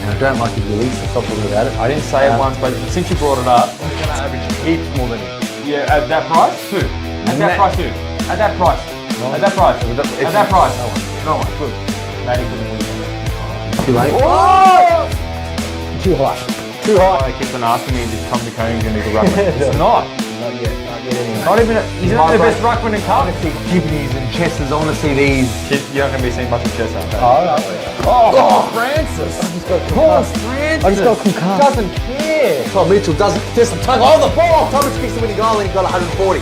And I don't like his release, so stop talking about it. I didn't say it once, but since you brought it up, I'm going to average heaps more than him. Yeah, at that price? Who? At that price, who? At that price. No. At that price. At that price. No one. Good. Matty couldn't win. Too late. Oh! Too high. He keeps on asking me if Tom McCone's going to be the ruckman. It's not. Not yet anyway. Not even. He's not the best ruckman in cup. Kidneys and chests. I want to see these. You're not going to be seeing much of chest, aren't you? Oh, Francis. I just got concussed. Doesn't care. Tom Mitchell doesn't just tug on the ball. Thomas kicks the winning goal and he got 140.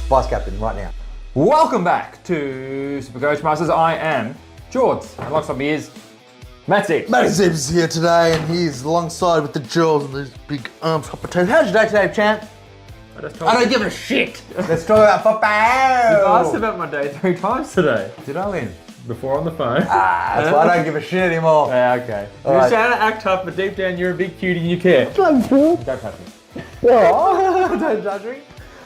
Vice captain right now. Welcome back to SuperCoach Masters. I am George. And alongside me is Matty. Matty Zeb's here today and he's alongside with the jaws and these big arms. Hot potato. How's your day today, champ? I don't give a shit. Let's talk about football. You've asked about my day 3 times today. Did I win? Before on the phone. That's why I don't give a shit anymore. Yeah, okay. You're just trying to act tough, but deep down you're a big cutie and you care. Don't touch me. Don't judge me.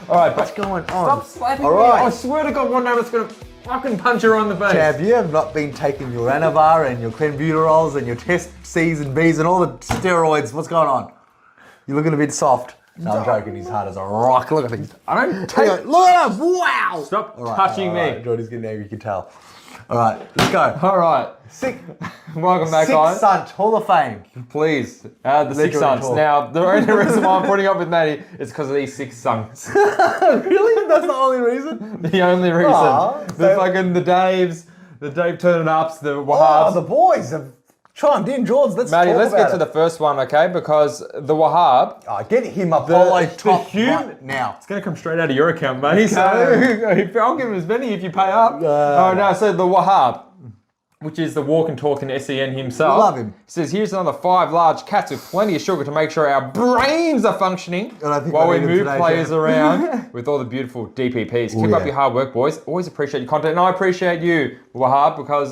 Alright, What's going on? Stop slapping me. I swear to God, one day I'm just going to fucking punch her on the face. Champ, you have not been taking your Anavar and your clenbuterols and your test C's and B's and all the steroids. What's going on? You're looking a bit soft. No, I'm joking. He's hard as a rock. Look at him. I don't take... Look at him. Wow. Stop touching me. Jordy's getting angry. You can tell. All right, let's go. All right. Sick. Welcome back, Sick guys. Sunt, Hall of Fame. Please. The 6 Sunts. Now, the only reason why I'm putting up with Matty is because of these 6 Sunts. Really? That's the only reason? The only reason. The Daves, the Dave Turn-Ups, the Wahabs. Oh, the boys have chimed in, George. Matty, let's get to the first one, okay? Because the Wahab... Oh, get him a polo top right now. It's going to come straight out of your account, Matty. So I'll give him as many if you pay up. So the Wahab, which is the walk and talk and SEN himself. Love him. He says, here's another 5 large cats with plenty of sugar to make sure our brains are functioning while we move players around with all the beautiful DPPs. Keep up your hard work, boys. Always appreciate your content. And I appreciate you, Wahab, because...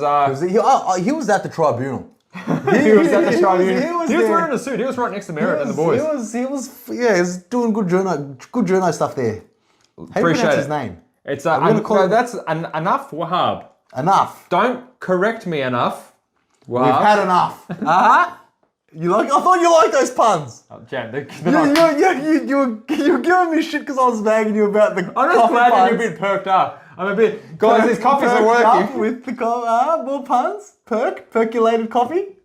he was at the tribunal. He was at the tribunal. He was wearing a suit. He was right next to Merritt and the boys. He was doing good journo stuff there. Appreciate his name. It's that's enough, Wahab. Enough. Don't correct me enough. Wahab. We've had enough. You like? I thought you liked those puns. Oh, Jan, you were giving me shit because I was nagging you about the. I'm just glad that you're a bit perked up. I'm a bit. Guys, these coffees are working. With the more puns. Percolated coffee.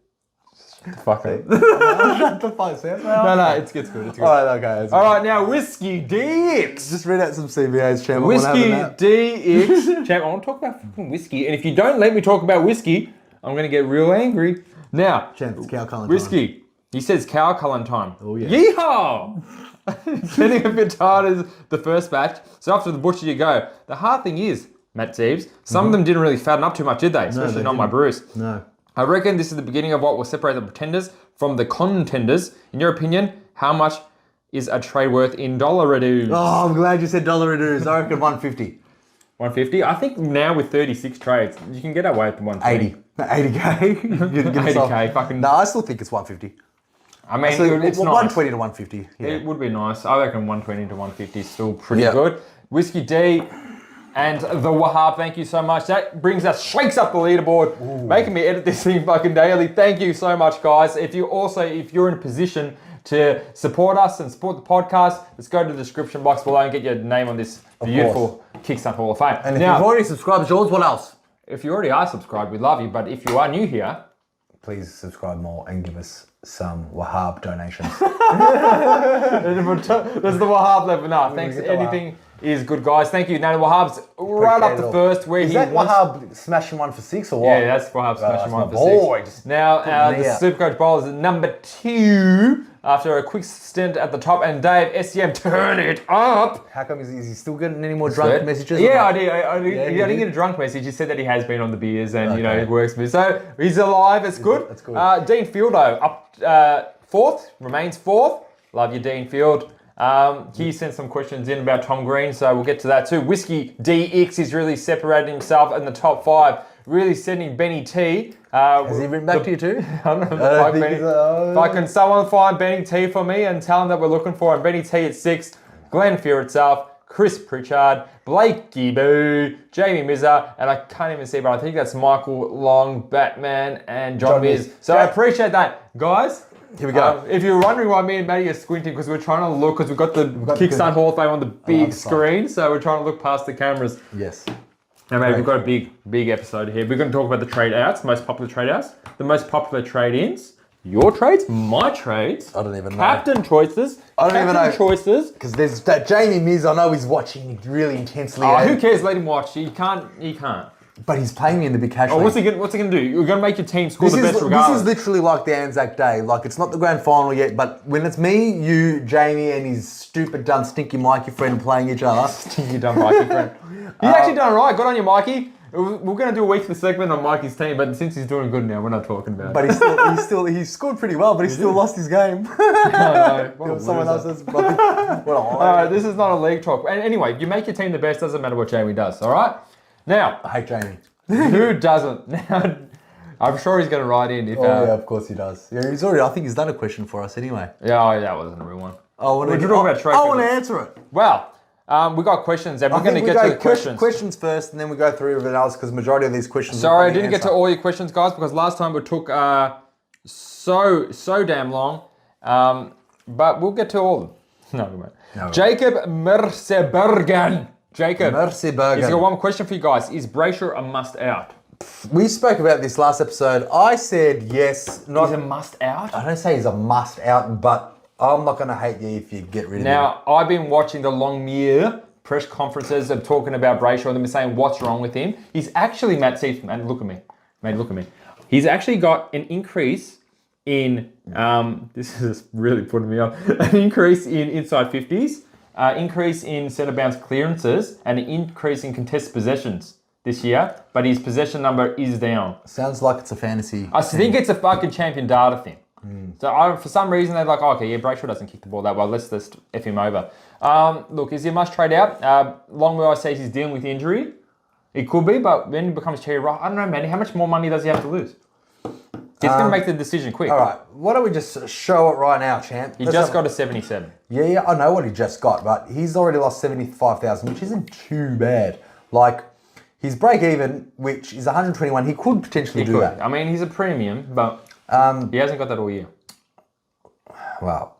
Fuck it. Shut the fuck, Sam. No, it's good. It's good. Alright, okay. Alright, now Whiskey DX. Just read out some CBAs, champ. Whiskey DX. Champ, I want to talk about fucking whiskey. And if you don't let me talk about whiskey, I'm going to get real angry. Now, champ, it's cow culling whiskey. time. He says cow culling time. Oh, yeah. Yeehaw! Getting a bit tired as the first batch. So after the butcher you go. The hard thing is, Matt Zeebs, some of them didn't really fatten up too much, did they? Especially not my brews. No. I reckon this is the beginning of what will separate the pretenders from the contenders. In your opinion, how much is a trade worth in $? Oh, I'm glad you said $. I reckon 150. 150? I think now with 36 trades, you can get away with 120. 80K. 80K, fucking... No, I still think it's 150. I mean, it's nice. 120 to 150. Yeah. It would be nice. I reckon 120 to 150 is still pretty good. Whiskey D and the Wahab, thank you so much. That brings us, shakes up the leaderboard, making me edit this thing fucking daily. Thank you so much, guys. If you're in a position to support us and support the podcast, let's go to the description box below and get your name on this beautiful Kickstart Hall of Fame. And if you've already subscribed, George, what else? If you already are subscribed, we love you. But if you are new here, please subscribe more and give us some Wahab donations. There's the Wahab level. No, thanks. Anything is good, guys. Thank you. Now, Wahab's right up the first where he wants... Wahab smashing 1 for 6 or what? Yeah, that's Wahab smashing 1 for 6. Now, the Supercoach Bowlers is number 2 after a quick stint at the top. And Dave, SCM, turn it up. How come is he still getting any more drunk messages? Yeah, I didn't get a drunk message. He said that he has been on the beers and, it works for me. So, he's alive. It's good. That's good. Dean Fieldo up 4th, remains 4th. Love you, Dean Field. He sent some questions in about Tom Green, so we'll get to that too. Whiskey DX is really separating himself in the top 5, really sending Benny T. Has he written back to you too? I don't know. If I can someone find Benny T for me and tell him that we're looking for him. Benny T at 6, Glenn Fear itself, Chris Pritchard, Blake Gibboo, Jamie Mizza, and I can't even see, but I think that's Michael Long, Batman, and John Miz. So I appreciate that. Guys, here we go. If you're wondering why me and Maddie are squinting, because we're trying to look, because we've got the Kickstart Hall of Fame on the big screen, so we're trying to look past the cameras. Yes. Now, mate, we've got a big episode here. We're going to talk about the trade outs, most popular trade outs, the most popular trade ins, your trades, my trades. I don't even know. Captain choices. I don't even know. Choices. Because there's that Jamie Miz, I know he's watching really intensely. Oh, who cares? Let him watch. He can't. But he's playing me in the big cash Oh, league. what's he going to do? You're going to make your team score the best regardless. This is literally like the Anzac Day. Like, it's not the grand final yet, but when it's me, you, Jamie, and his stupid, dumb, stinky Mikey friend playing each other. Stinky, dumb Mikey friend. He's actually done right. Good on you, Mikey. We're going to do a weekly segment on Mikey's team, but since he's doing good now, we're not talking about it. But he scored pretty well, but he still lost his game. No. Someone else's. This is not a league talk. And anyway, you make your team the best, doesn't matter what Jamie does, all right? Now, I hate Jamie. Who doesn't? Now, I'm sure he's going to write in. Yeah, of course he does. Yeah, I think he's done a question for us anyway. Yeah, that wasn't a real one. I want to answer it. Well, we got questions, and we're going to get to the questions. Questions first, and then we go through everything else, because majority of these questions. Sorry, I didn't get to all your questions, guys, because last time it took so damn long. But we'll get to all of them. No. Jacob Mersebergen. He's got one question for you guys. Is Brayshaw a must out? We spoke about this last episode. I said yes. He's a must out? I don't say he's a must out, but I'm not going to hate you if you get rid of him. Now, I've been watching the Longmire press conferences and talking about Brayshaw and them saying what's wrong with him. He's actually, Matt Seaton, and look at me. Mate, look at me. He's actually got an increase in, this is really putting me off, an increase in inside 50s. Increase in centre bounce clearances and an increase in contested possessions this year, but his possession number is down. Sounds like it's a fantasy. I think it's a fucking champion data thing. So for some reason they're like, Brayshaw doesn't kick the ball that well. Let's just F him over. Look, is he a must trade out? Longmire, I say he's dealing with injury. It could be, but when he becomes cherry rock, I don't know, man. How much more money does he have to lose? He's going to make the decision quick. All right, why don't we just show it right now, champ? He just got a 77. Yeah, I know what he just got, but he's already lost 75,000, which isn't too bad. Like, his break even, which is 121, he could potentially do that. I mean, he's a premium, but he hasn't got that all year. Well,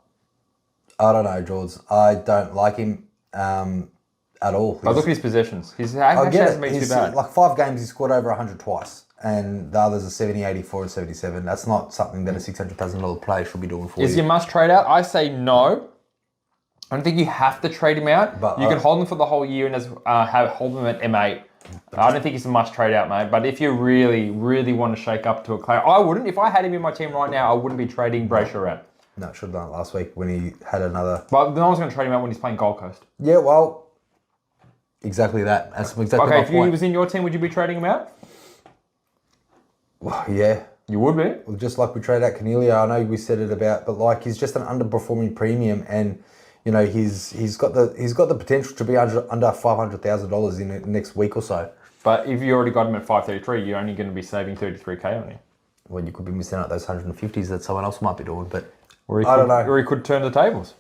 I don't know, George. I don't like him at all. Look at his possessions. His actually hasn't been too bad. Like 5 games, he scored over 100 twice. And the others are 70, 84, and 77. That's not something that a $600,000 player should be doing for you. Is he a must trade out? I say no. I don't think you have to trade him out. But you can hold him for the whole year and just hold him at M8. I don't think he's a must trade out, mate. But if you really, really want to shake up to a player, I wouldn't. If I had him in my team right now, I wouldn't be trading Brayshaw out. No, should have done it last week when he had another. But no one's going to trade him out when he's playing Gold Coast. Yeah, well, exactly that. That's exactly my point. Okay, if he was in your team, would you be trading him out? Well, yeah. You would be? Well, just like we traded out Cornelia, I know we said it about, but like he's just an underperforming premium, and you know he's got the potential to be under $500,000 in the next week or so. But if you already got him at 533, you're only going to be saving 33k on him. Well, you could be missing out those 150s that someone else might be doing, but I don't know. Or he could turn the tables.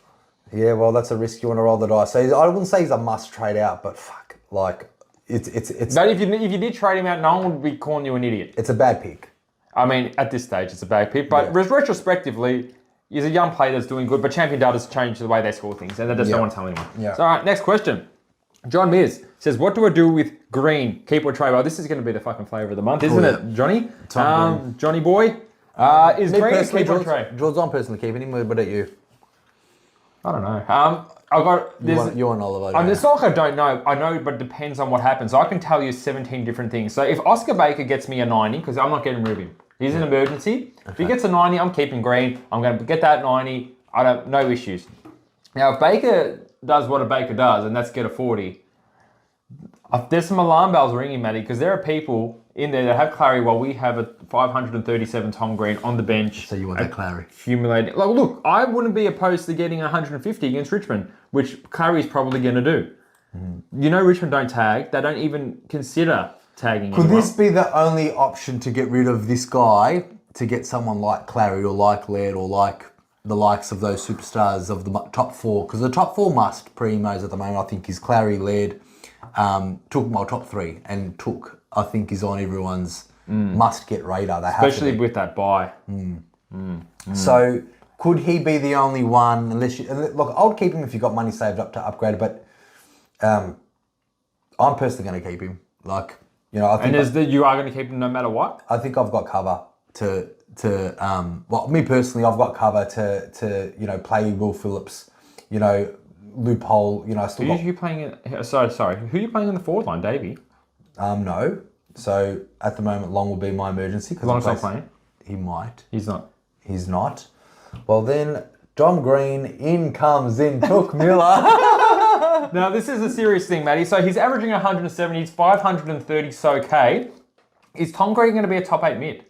Yeah, well, that's a risk you want to roll the dice. So I wouldn't say he's a must trade out, but fuck, like it's. But if you did trade him out, no one would be calling you an idiot. It's a bad pick. I mean, at this stage, it's a bad pick. But retrospectively, he's a young player that's doing good. But champion data's changed the way they score things, and they just don't want to tell anyone. Yeah. So, all right, next question. John Mears says, "What do I do with Green? Keep or trade?" Well, this is going to be the fucking flavour of the month, isn't it, Johnny? Johnny boy. Is Green a keep or trade? George, I'm personally keeping him. What about you? I don't know. I got this. You're an Oliver. It's not like I don't know. I know, but it depends on what happens. I can tell you 17 different things. So if Oscar Baker gets me a 90, because I'm not getting rid of him. He's an emergency. Okay. If he gets a 90, I'm keeping Green. I'm going to get that 90. No issues. Now, if Baker does what a Baker does, and that's get a 40, there's some alarm bells ringing, Matty, because there are people in there that have Clary while we have a 537 Tom Green on the bench. So you want that Clary? Accumulating. Like, look, I wouldn't be opposed to getting 150 against Richmond, which Clary's probably going to do. Mm-hmm. You know Richmond don't tag. They don't even consider tagging Could anyone. this be the only option to get rid of this guy to get someone like Clary or like Laird or like the likes of those superstars of the top four, because the top four must primos at the moment, I think, is Clary, Laird, Took, my top three, and Took, I think, is on everyone's must-get radar. They Especially with that buy. So could he be the only one? Unless you look, I would keep him if you got money saved up to upgrade. But I'm personally going to keep him. Like, you know, I think you are going to keep him no matter what. I think I've got cover to well, me personally, I've got cover to you know, play Will Phillips, you know, loophole. You know, I still got. Who are you playing in? Sorry. Who are you playing in the forward line, Davey? No. So at the moment, Long will be my emergency. Long's not playing. He might. He's not. He's not. Well then, T.Green in comes in Took Miller. Now this is a serious thing, Matty. So he's averaging 170. He's 530 so K. Is T.Green going to be a top 8 mid?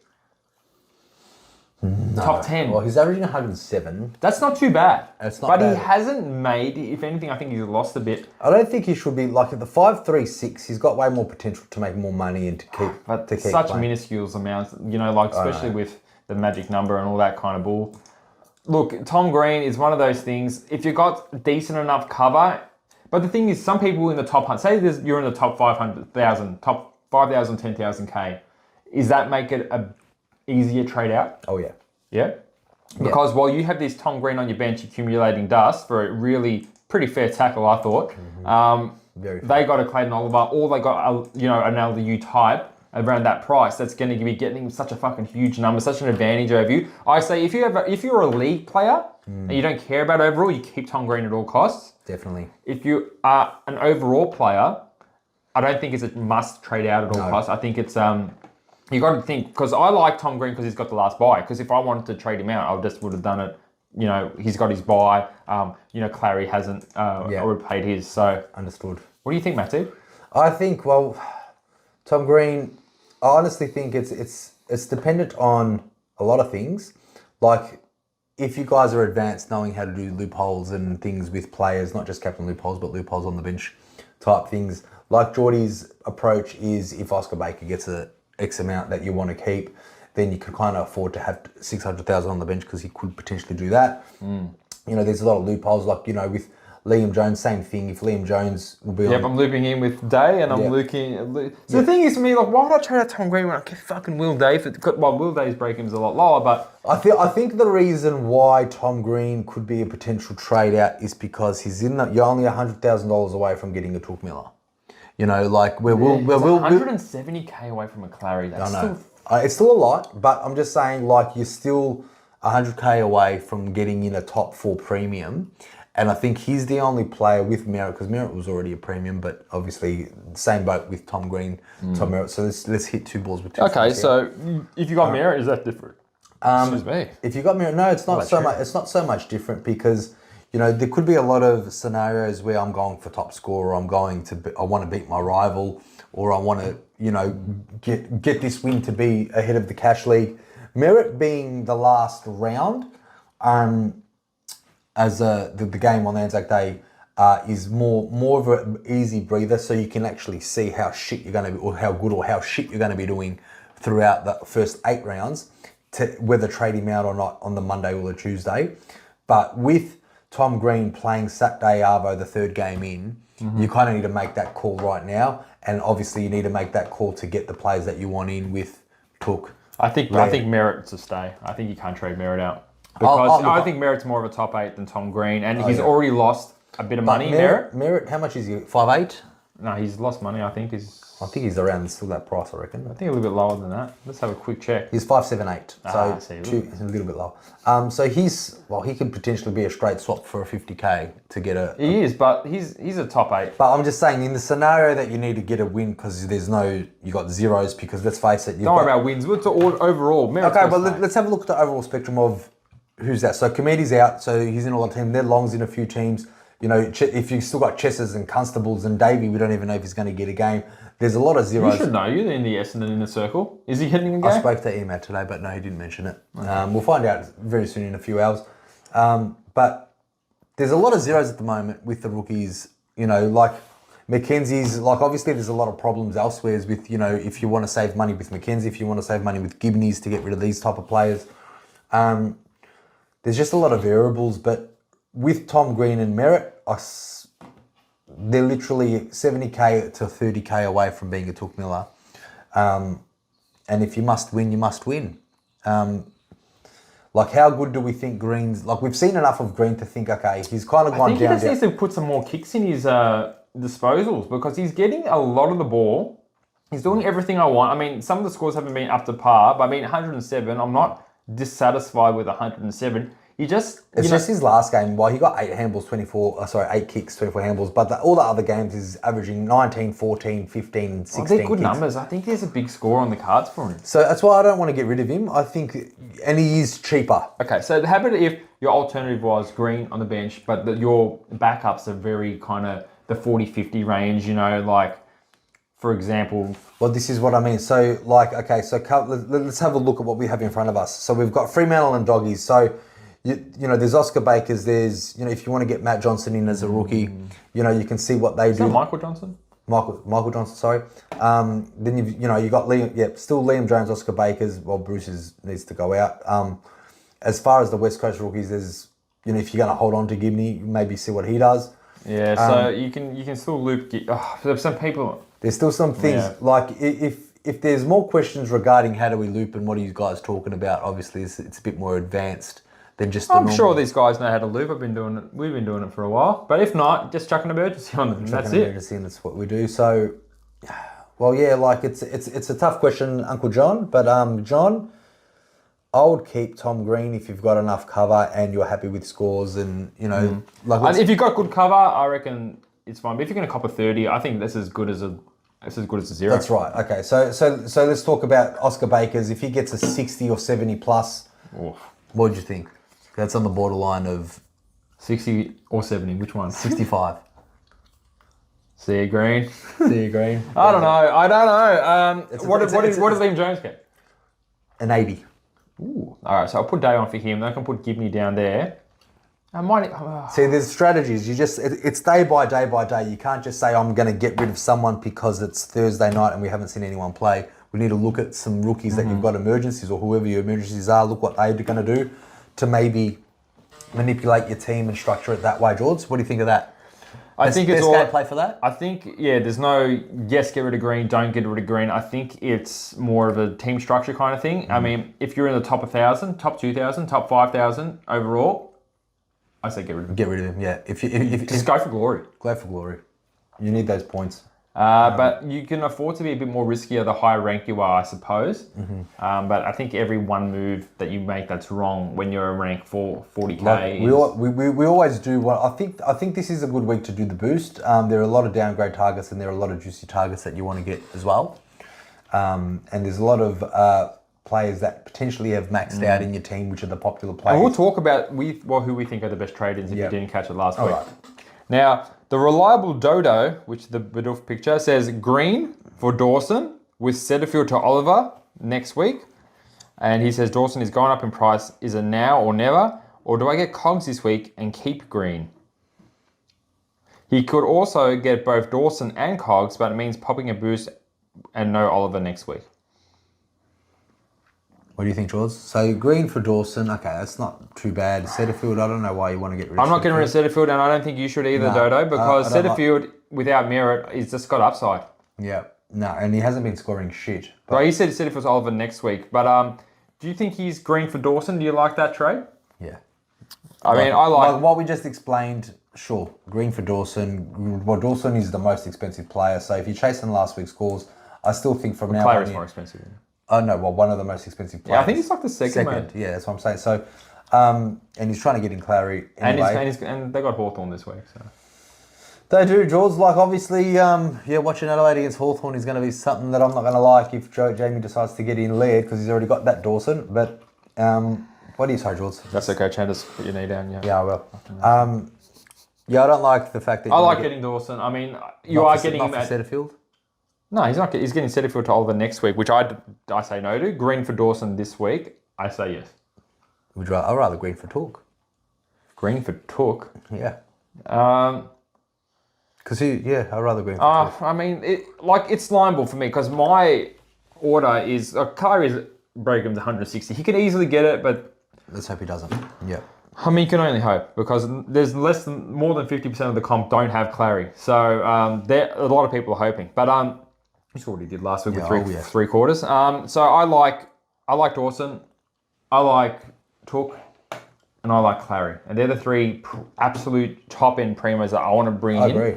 No. Top 10. Well, he's averaging 107. That's not too bad. It's not but bad. he hasn't made, if anything, I think he's lost a bit. I don't think he should be, like, at the 5.36, he's got way more potential to make more money and to keep Such playing. minuscule amounts, you know, like especially with the magic number and all that kind of bull. Look, T.Green is one of those things, if you've got decent enough cover, but the thing is, some people in the top, say you're in the top 500,000, top 5,000, 10,000 K, is that make it a easier trade out? Oh, yeah. Yeah? Because while you have this T.Green on your bench accumulating dust for a really pretty fair tackle, I thought, they got a Clayton Oliver, or they got an LDU type around that price that's going to be getting such a fucking huge number, such an advantage over you. I say if you're a league player and you don't care about overall, you keep T.Green at all costs. Definitely. If you are an overall player, I don't think it's a must trade out at all costs. I think it's you got to think, because I like T.Green because he's got the last buy. Because if I wanted to trade him out, I just would have done it. You know, he's got his buy. You know, Clary hasn't repaid his. So Understood. What do you think, Matty? I think, well, T.Green, I honestly think it's dependent on a lot of things. Like, if you guys are advanced knowing how to do loopholes and things with players, not just captain loopholes, but loopholes on the bench type things. Like Geordie's approach is, if Oscar Baker gets a X amount that you want to keep, then you can kind of afford to have 600,000 on the bench because he could potentially do that. You know, there's a lot of loopholes, like, you know, with Liam Jones, same thing. If Liam Jones will be I'm looping in with Day, and I'm looking. So the thing is, for me, like, why would I trade out T.Green when I get fucking Will Day? Well, Will Day's break-in's a lot lower, but I think the reason why T.Green could be a potential trade out is because you're only $100,000 away from getting a Took Miller. You know, like we're 170K away from a Clary. That's still it's still a lot, but I'm just saying, like, you're still 100K away from getting in a top 4 premium. And I think he's the only player with Merritt, because Merritt was already a premium, but obviously same boat with T.Green, Tom Merritt. So let's hit two balls with two Okay, sticks, so if you got Merritt, is that different? Excuse me. If you got Merritt, no, it's not so much. It's not so much different because, you know, there could be a lot of scenarios where I'm going for top score, or I want to beat my rival, or I want to, you know, get this win to be ahead of the cash league. Merritt being the last round, as the game on the Anzac Day is more of an easy breather, so you can actually see how shit you're going to be, or how good or how shit you're going to be doing throughout the first 8 rounds, to whether trade him out or not on the Monday or the Tuesday. But with T.Green playing Saturday Arvo, the 3rd game in, you kind of need to make that call right now, and obviously you need to make that call to get the players that you want in with Took. I think Merritt's a stay. I think you can't trade Merritt out. Because I think Merritt's more of a top 8 than T.Green, and he's already lost a bit of money. Merritt, how much is he? 5'8"? No, he's lost money. I think he's around still that price. I reckon. I think a little bit lower than that. Let's have a quick check. He's 5'7", 8", so he's a little bit lower. So he could potentially be a straight swap for a 50K to get a. He is, but he's a top 8. But I'm just saying, in the scenario that you need to get a win because you got zeros, because let's face it, don't worry about wins. What's overall? Merritt's okay, but let's have a look at the overall spectrum of who's that. So Comedi's out, so he's in a lot of teams. Then Long's in a few teams. You know, if you've still got Chesses and Constables and Davey, we don't even know if he's going to get a game. There's a lot of zeros. You should know. You're in the Essendon Inner Circle. Is he getting a game? I spoke to Emad today, but no, he didn't mention it. Okay. We'll find out very soon in a few hours. But there's a lot of zeros at the moment with the rookies. You know, like Mackenzie's, like obviously there's a lot of problems elsewhere with, you know, if you want to save money with Mackenzie, if you want to save money with Gibneys to get rid of these type of players. there's just a lot of variables. But with Tom Green and Merritt, they're literally 70k to 30k away from being a Took Miller. And if you must win, you must win. Like, how good do we think Green's... Like, we've seen enough of Green to think, okay, he's kind of gone down... I think he just needs to put some more kicks in his disposals, because he's getting a lot of the ball. He's doing everything I want. I mean, some of the scores haven't been up to par, but I mean, 107, I'm not dissatisfied with 107. It's just his last game. Well, he got 8 kicks, 24 handballs. But all the other games is averaging 19, 14, 15, 16 they're good kicks. numbers. I think there's a big score on the cards for him. So that's why I don't want to get rid of him. I think, and he is cheaper. Okay, so how about if your alternative was Green on the bench, but your backups are very kind of the 40, 50 range, like, for example... Well, this is what I mean. So, like, okay, so let's have a look at what we have in front of us. So we've got Fremantle and Doggies. So... there's Oscar Bakers, there's, if you want to get Matt Johnson in as a rookie, you can see what they do. Michael Johnson? Michael Johnson, sorry. Then you got Liam, still Liam Jones, Oscar Bakers. Well, Bruce needs to go out. As far as the West Coast rookies, there's, if you're going to hold on to Gibney, maybe see what he does. Yeah, so you can still loop. There's some people. There's still some things like if there's more questions regarding how do we loop and what are you guys talking about, obviously it's a bit more advanced. I'm sure these guys know how to loop. We've been doing it for a while. But if not, just chuck an emergency on them. That's it. Emergency, and that's what we do. So, well, yeah, like it's a tough question, Uncle John. But John, I would keep Tom Green if you've got enough cover and you're happy with scores, and like if you've got good cover, I reckon it's fine. But if you're going to cop a 30, I think that's as good as a zero. That's right. Okay, so let's talk about Oscar Bakers. If he gets a 60 or 70 plus, what do you think? That's on the borderline of 60 or 70. Which one? 65. See you, Green. See you, Green. I don't know. What did Liam Jones get? An 80. Ooh. All right, so I'll put Day on for him. Then I can put Gibney down there. I might. See, there's strategies. It's day by day by day. You can't just say I'm going to get rid of someone because it's Thursday night and we haven't seen anyone play. We need to look at some rookies that you've got emergencies, or whoever your emergencies are. Look what they're going to do to maybe manipulate your team and structure it that way. George, what do you think of that? I think it's all gameplay for that. I think there's no get rid of Green, don't get rid of Green. I think it's more of a team structure kind of thing. I mean, if you're in the top 1,000, top 2,000, top 5,000 overall, I say get rid of him. Get rid of him. Yeah. If just go for glory. Go for glory. You need those points. But you can afford to be a bit more riskier the higher rank you are, I suppose. But I think every one move that you make that's wrong when you're a rank 40k. Like we always do. Well, I think this is a good week to do the boost. There are a lot of downgrade targets and there are a lot of juicy targets that you want to get as well. And there's a lot of players that potentially have maxed out in your team, which are the popular players. And we'll talk about who we think are the best trade-ins if you didn't catch it last week. Right. Now, the reliable Dodo, which the Bidoof picture says Green for Dawson with Setterfield to Oliver next week. And he says Dawson is going up in price. Is it now or never? Or do I get Cogs this week and keep Green? He could also get both Dawson and Cogs, but it means popping a boost and no Oliver next week. What do you think, George? So Green for Dawson, okay, that's not too bad. Setterfield, I don't know why you want to get rid of I'm not getting rid of Setterfield, and I don't think you should either, Dodo, because Setterfield, without merit, he's just got upside. Yeah, no, and he hasn't been scoring shit. But he said Setterfield's Oliver next week, but do you think he's Green for Dawson? Do you like that trade? Yeah. I mean, I like what we just explained, sure, Green for Dawson. Well, Dawson is the most expensive player, so if you're chasing last week's scores, I still think from now on... Clary's more expensive. Oh, no, well, one of the most expensive players. Yeah, I think he's like the second. Yeah, that's what I'm saying. So, and he's trying to get in Clary anyway. And they got Hawthorn this week, so... They do, George. Like, obviously, watching Adelaide against Hawthorn is going to be something that I'm not going to like if Jamie decides to get in Laird, because he's already got that Dawson. But, what do you say, George? That's okay, Chan, just put your knee down, yeah. Yeah, I will. I don't like the fact that... I like getting Dawson. I mean, you are getting him at... Setterfield? No, he's not. He's getting Setterfield to Oliver next week, which I say no to. Green for Dawson this week, I say yes. I'd rather Green for Took. Green for Took? Yeah. I'd rather Green for Took. I mean, it's lineable for me, because my order is... Clary's Breakham's 160. He can easily get it, but Let's hope he doesn't. Yeah. I mean, you can only hope because there's more than 50% of the comp don't have Clary. So a lot of people are hoping. But you saw what he did last week with three quarters. So I like Dawson, I like Took, and I like Clary. And they're the three absolute top-end primos that I want to bring in. I agree.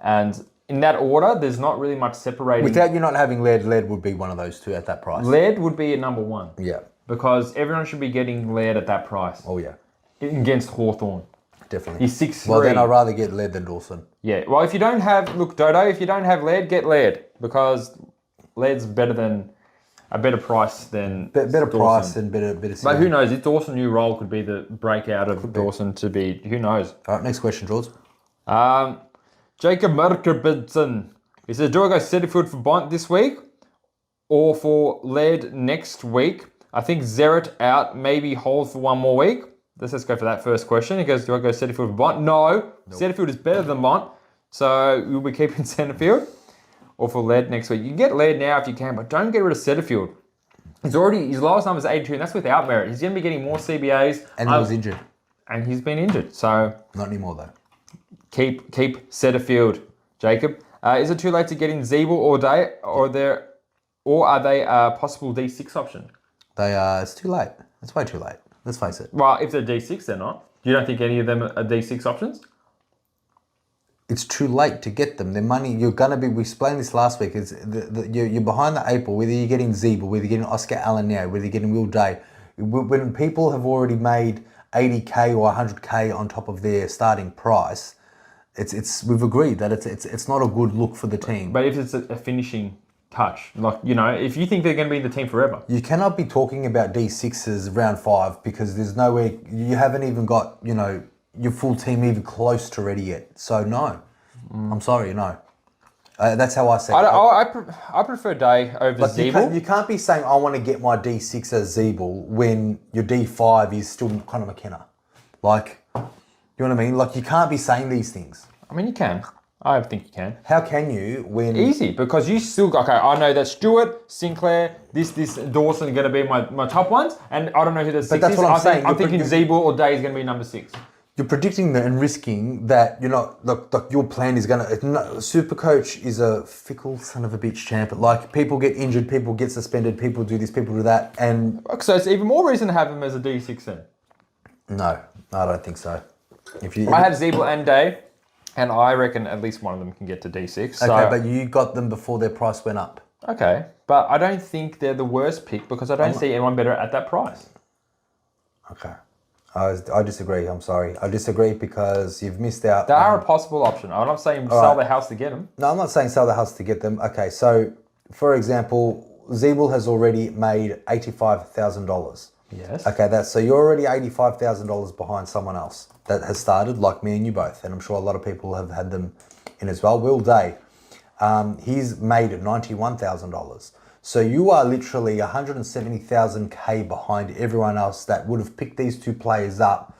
And in that order, there's not really much separating. Without you not having lead would be one of those two at that price. Lead would be a number one. Yeah. Because everyone should be getting lead at that price. Oh, yeah. Against Hawthorn. Definitely. He's 6'3". Well, then I'd rather get lead than Dawson. Yeah. Well, if you don't have... Look, Dodo, if you don't have lead, get lead. Because lead's better than... A better price than better Dawson. Price and better. But who knows? If Dawson new role could be the breakout of Dawson to be... Who knows? All right, next question, George. Jacob Merkerbidson. He says, do I go Setterfield for Bont this week or for lead next week? I think Zeret out, maybe hold for one more week. Let's go for that first question. He goes, do I go Setterfield for Bont? No. Nope. Setterfield is better than Bont. So you'll be keeping Setterfield. Or for lead next week. You can get lead now if you can, but don't get rid of Setterfield. His lowest number is 82, and that's without merit. He's going to be getting more CBAs. And he was injured. And he's been injured, so... Not anymore, though. Keep Setterfield, Jacob. Is it too late to get in Zebul or Day, or are they a possible D6 option? It's too late. It's way too late. Let's face it. Well, if they're D6, they're not. You don't think any of them are D6 options? It's too late to get them. Their money, you're going to be, we explained this last week, is you're behind the eight ball, whether you're getting Zebul, whether you're getting Oscar Allen now, whether you're getting Will Day. When people have already made 80K or 100K on top of their starting price, we've agreed that it's not a good look for the team. But if it's a finishing touch, like, if you think they're going to be in the team forever. You cannot be talking about D6s round 5 because there's no way, you haven't even got, your full team even close to ready yet. So no, I'm sorry, no. That's how I say it. I prefer Day over Zebul. You can't be saying I want to get my D6 as Zebul when your D5 is still Conor McKenna. Like, you know what I mean? Like, you can't be saying these things. I mean, you can. I think you can. How can you when... Easy, because you still... Okay, I know that Stewart, Sinclair, this Dawson are going to be my top ones, and I don't know who the 6 is. But that's what I'm saying. I'm thinking Zebul or Day is going to be number 6. You're predicting that and risking that you're not... Look, your plan is going to... SuperCoach is a fickle son of a bitch champ. Like, people get injured, people get suspended, people do this, people do that, and... So it's even more reason to have him as a D6 then? No, I don't think so. I have Zebul and Day, and I reckon at least one of them can get to D6. Okay, but you got them before their price went up. Okay, but I don't think they're the worst pick because I don't see anyone better at that price. Okay. I disagree, I'm sorry. I disagree because you've missed out. They are a possible option. I'm not saying sell the house to get them. No, I'm not saying sell the house to get them. Okay, so, for example, Zebul has already made $85,000. Yes. Okay, so you're already $85,000 behind someone else that has started, like me and you both, and I'm sure a lot of people have had them in as well. Will Day, he's made $91,000. So you are literally 170,000K behind everyone else that would have picked these two players up.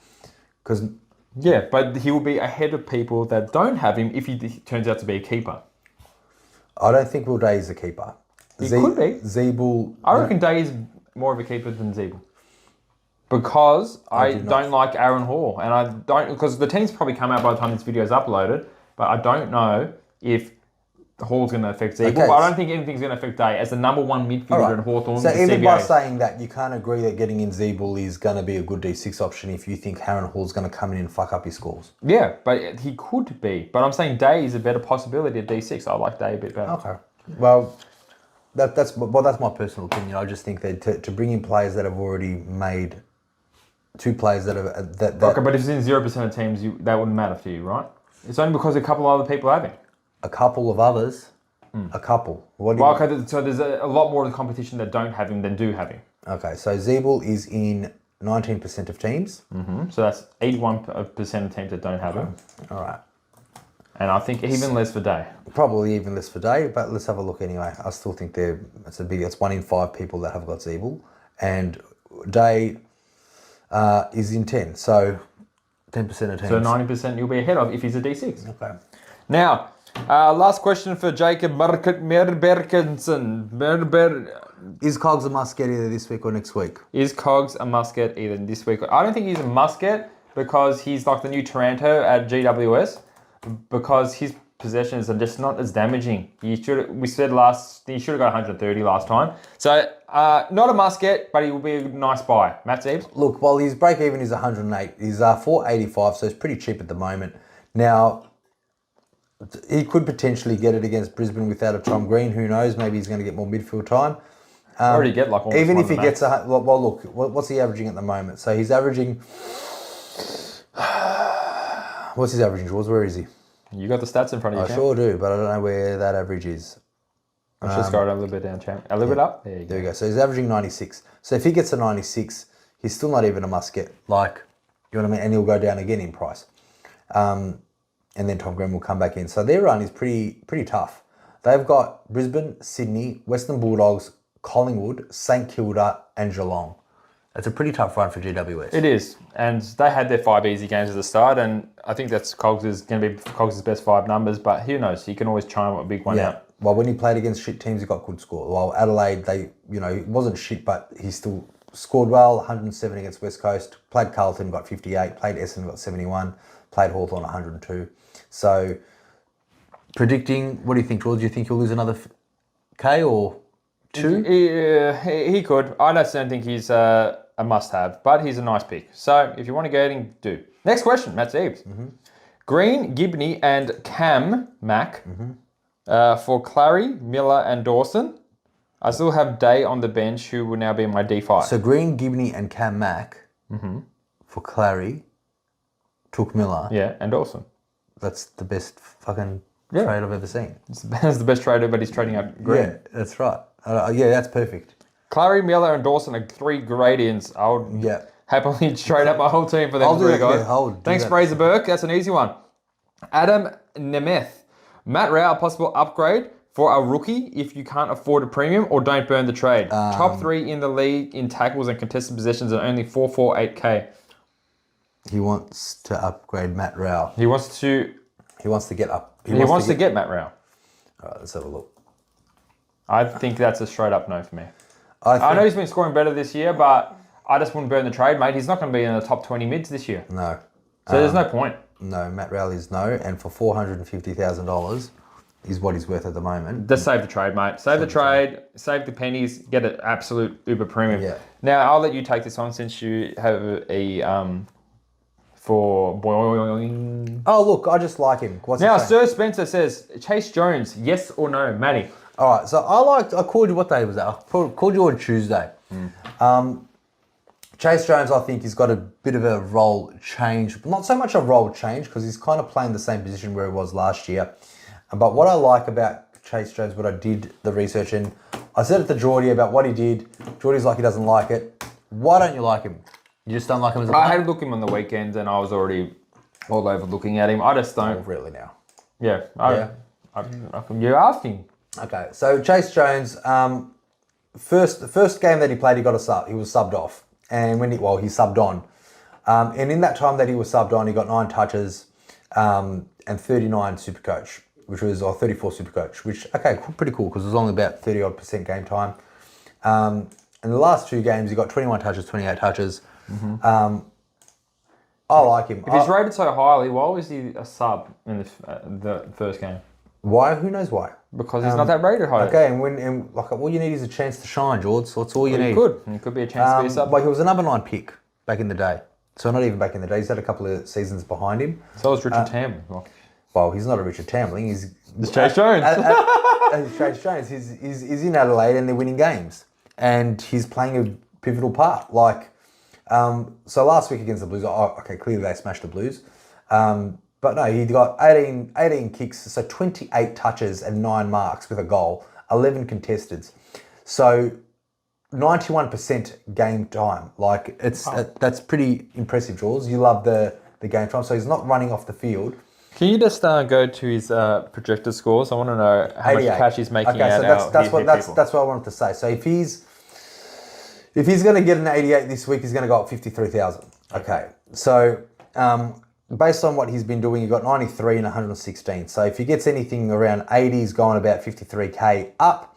Yeah, but he will be ahead of people that don't have him if he turns out to be a keeper. I don't think Will Day is a keeper. He could be. Zebul. I reckon Day is more of a keeper than Zebul. Because I don't like Aaron Hall. And I don't, because the team's probably come out by the time this video is uploaded, but I don't know if Hall's going to affect Zebul. Okay. But I don't think anything's going to affect Day as the number one midfielder in Hawthorn. So even by saying that, you can't agree that getting in Zebul is going to be a good D6 option if you think Aaron Hall's going to come in and fuck up his scores. Yeah, but he could be. But I'm saying Day is a better possibility at D6. I like Day a bit better. Okay. Well, that's my personal opinion. I just think that to bring in players that have already made... Two players that have... Okay, but if it's in 0% of teams, that wouldn't matter for you, right? It's only because a couple of other people have him. A couple of others? A couple. So there's a lot more of the competition that don't have him than do have him. Okay, so Zebul is in 19% of teams. Mm-hmm. So that's 81% of teams that don't have him. All right. And I think even less for Day. Probably even less for Day, but let's have a look anyway. I still think it's 1 in 5 people that have got Zebul. And Day... is in 10, so 10% of teams. So 90% you'll be ahead of if he's a D6. Okay. Now, Last question for Jacob Merberkensen. Is Cogs a must get either this week or next week? Is Cogs a must get either this week? I don't think he's a must get because he's like the new Taranto at GWS because his possessions are just not as damaging. We said he should have got 130 last time. So not a must get, but he will be a nice buy. Matt Zeebs? Look, while his break even is 108, he's 485, so it's pretty cheap at the moment. Now, he could potentially get it against Brisbane without a Tom Green. Who knows? Maybe he's going to get more midfield time. Already get like almost even one if he max. gets a well, look, what's he averaging at the moment? So he's averaging. What's his averaging, George? Where is he? You got the stats in front of you. I sure do, but I don't know where that average is. I should scroll it a little bit down, champ. A little bit up. There you go. There we go. So he's averaging 96. So if he gets a 96, he's still not even a must get. Like, you know what I mean? And he'll go down again in price. And then Tom Green will come back in. So their run is pretty tough. They've got Brisbane, Sydney, Western Bulldogs, Collingwood, St Kilda, and Geelong. It's a pretty tough run for GWS. It is, and they had their 5 easy games at the start, and I think that's Cogs is going to be Cogs' best 5 numbers. But who knows? He can always chime a big one out. Well, when he played against shit teams, he got good score. While Adelaide, he wasn't shit, but he still scored well. 107 against West Coast. Played Carlton, got 58. Played Essendon, got 71. Played Hawthorn, 102. So, predicting, what do you think, George? Do you think he'll lose another K or 2? He could. I don't think he's a must-have, but he's a nice pick. So if you want to go in, do. Next question, Matt Zeebs. Green, Gibney, and Cam Mack for Clary, Miller, and Dawson. I still have Day on the bench, who will now be my D5. So Green, Gibney, and Cam Mack for Clary, Took Miller. Yeah, and Dawson. That's the best fucking trade I've ever seen. It's the best trader, but he's trading out Green. Yeah, that's right. That's perfect. Clary, Miller, and Dawson are 3 great ins. I would happily trade up my whole team for them 3 guys. Thanks, Fraser Burke. That's an easy one. Adam Nemeth. Matt Rao, a possible upgrade for a rookie if you can't afford a premium or don't burn the trade. Top 3 in the league in tackles and contested possessions and only 448k. He wants to upgrade Matt Rao. He wants to get up. He wants to get Matt Rao. All right, let's have a look. I think that's a straight up no for me. I know he's been scoring better this year, but I just wouldn't burn the trade, mate. He's not going to be in the top 20 mids this year. No. So there's no point. No, Matt Rao is no, and for $450,000 is what he's worth at the moment. Just save the trade, mate. Save the trade, save the pennies, get an absolute uber premium. Yeah. Now, I'll let you take this on since you have a for boing. Oh, look, I just like him. Now, Sir Spencer says, Chase Jones, yes or no? Matty. All right, so I called you, what day was that? I called you on Tuesday. Chase Jones, I think, he's got a bit of a role change. Not so much a role change, because he's kind of playing the same position where he was last year. But what I like about Chase Jones, what I did the research in, I said it to Geordie about what he did. Geordie's like he doesn't like it. Why don't you like him? You just don't like him as a player? I had a look at him on the weekends and I was already all over looking at him. I just don't. Oh, really now? Yeah. You're asking. Okay, so Chase Jones, the first game that he played, he got a sub. He was subbed off. And he subbed on. And in that time that he was subbed on, he got 9 touches and 39 SuperCoach, or 34 SuperCoach, which, okay, pretty cool, because it was only about 30-odd% game time. In the last 2 games, he got 21 touches, 28 touches. I like him. If he's rated so highly, why was he a sub in the first game? Why? Who knows why? Because he's not that rated high. Okay, and all you need is a chance to shine, George. So that's all you need. It could be a chance to be a sub. He was a number 9 pick back in the day. So not even back in the day. He's had a couple of seasons behind him. So was Richard Tambling. Well, he's not a Richard Tambling. He's Chase Jones. Chase Jones. He's in Adelaide and they're winning games, and he's playing a pivotal part. So last week against the Blues, clearly they smashed the Blues. But no, he got 18 kicks, so 28 touches and 9 marks with a goal, 11 contested. So 91% game time. That's pretty impressive, Jules. You love the game time. So he's not running off the field. Can you just go to his projected scores? I want to know how much cash he's making out. So that's what I wanted to say. So if he's going to get an 88 this week, he's going to go up 53,000. Okay. So based on what he's been doing, he got 93 and 116. So if he gets anything around 80, he's going about 53k up.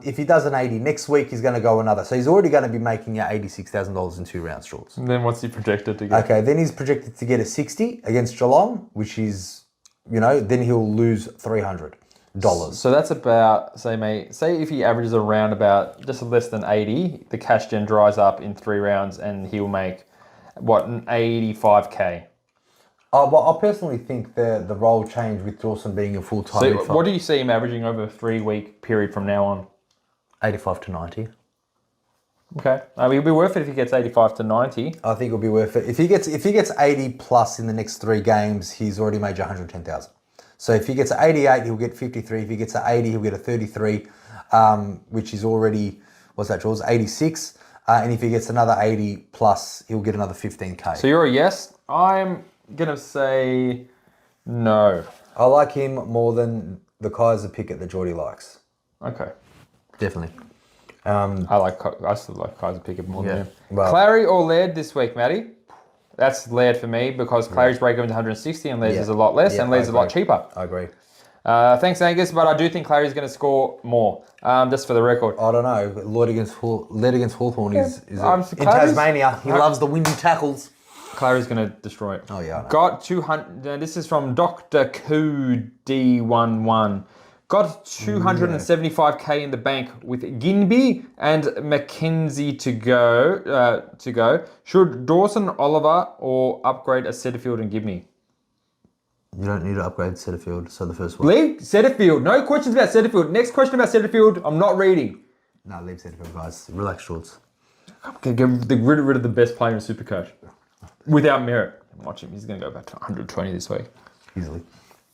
If he does an 80 next week, he's going to go another. So he's already going to be making $86,000 in 2 rounds shorts. And then what's he projected to get? Okay, then he's projected to get a 60 against Geelong, which is, then he'll lose $300. So that's about, say if he averages around about just less than 80, the cash gen dries up in 3 rounds and he'll make, an 85k. Well, I personally think the role change with Dawson being a full-time midfielder. What do you see him averaging over a 3-week period from now on? 85 to 90. Okay. It'll be worth it if he gets 85 to 90. I think it'll be worth it. If he gets 80 plus in the next 3 games, he's already made you 110,000. So if he gets 88, he'll get 53. If he gets 80, he'll get a 33, which is already, what's that, Jules? 86. And if he gets another 80 plus, he'll get another 15k. So you're a yes. I'm going to say no. I like him more than the Kaiser Pickett that Geordie likes. Okay. Definitely. I still like Kaiser Pickett more than him. Well, Clary or Laird this week, Matty? That's Laird for me because Clary's break-even is 160 and Laird's is a lot less and Laird's a lot cheaper. I agree. Thanks, Angus, but I do think Clary's going to score more, just for the record. I don't know. Laird against Hawthorn is in Clary's- Tasmania. He loves the windy tackles. Clary's going to destroy it. Oh, yeah, I know. Got 200. This is from Dr. QD11. Got 275k in the bank with Ginby and Mackenzie to go. Should Dawson, Oliver, or upgrade a Setterfield and give me? You don't need to upgrade Setterfield, so the first one. Leave Setterfield. No questions about Setterfield. Next question about Setterfield. I'm not reading. No, leave Setterfield, guys. Relax, shorts. Get rid of the best player in SuperCoach. Without merit. Watch him. He's going to go back to 120 this week. Easily.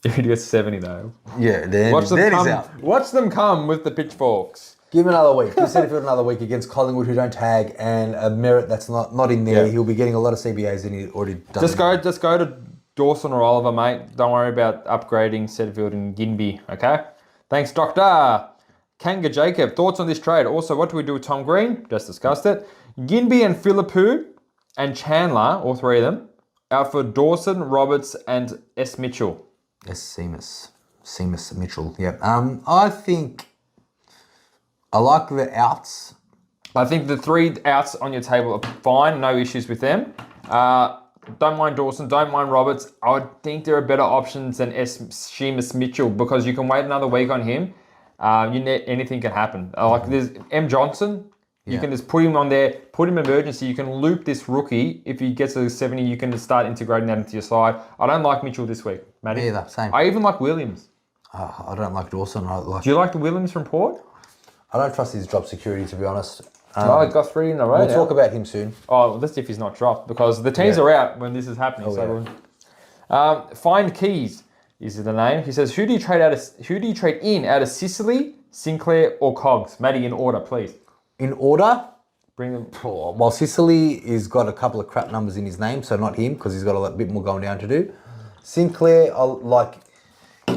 If he gets 70 though. Yeah, then Watch he's out. Watch them come with the pitchforks. Give him another week. Give Setterfield another week against Collingwood, who don't tag, and a merit that's not in there. Yeah. He'll be getting a lot of CBAs, and he already done. Just go to Dawson or Oliver, mate. Don't worry about upgrading Setterfield and Ginby, okay? Thanks, Doctor. Kanga Jacob, thoughts on this trade? Also, what do we do with Tom Green? Just discussed it. Ginby and Philippou and Chandler, all 3 of them, out for Dawson, Roberts, and S. Mitchell. Yes, Seamus Mitchell. Yeah. I think I like the outs. I think the 3 outs on your table are fine. No issues with them. Don't mind Dawson. Don't mind Roberts. I would think there are better options than Seamus Mitchell because you can wait another week on him. Anything can happen. Like there's M. Johnson. You can just put him on there, put him in emergency. You can loop this rookie. If he gets to 70, you can start integrating that into your side. I don't like Mitchell this week, Matty. Me either, same. I even like Williams. I don't like Dawson. Do you like the Williams from Port? I don't trust his job security, to be honest. He got 3 in a row. We'll talk about him soon. Oh, let's see if he's not dropped because the teams are out when this is happening. Find Keys is the name. He says, who do you trade in out of Sicily, Sinclair, or Cogs? Matty, in order, please. In order, bring them. Well, Sicily has got a couple of crap numbers in his name, so not him because he's got a bit more going down to do. Sinclair,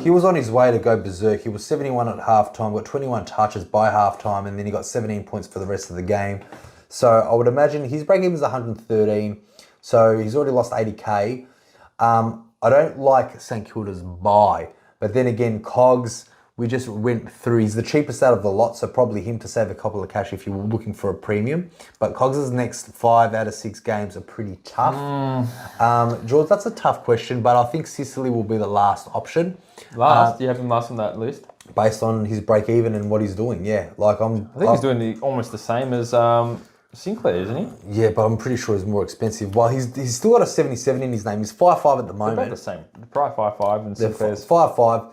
he was on his way to go berserk. He was 71 at halftime, got 21 touches by halftime, and then he got 17 points for the rest of the game. So I would imagine his break-even is 113, so he's already lost 80k. I don't like St Kilda's buy, but then again, Cogs, we just went through. He's the cheapest out of the lot, so probably him to save a couple of cash if you were looking for a premium. But Cogs' next 5 out of 6 games are pretty tough. George, that's a tough question, but I think Sicily will be the last option. Last? Do you have him last on that list? Based on his break-even and what he's doing, yeah. I think he's doing almost the same as Sinclair, isn't he? Yeah, but I'm pretty sure he's more expensive. Well, he's still got a 77 in his name. He's 5'5" at the moment. They're about the same. Probably 5'5" and Sinclair's 5'5".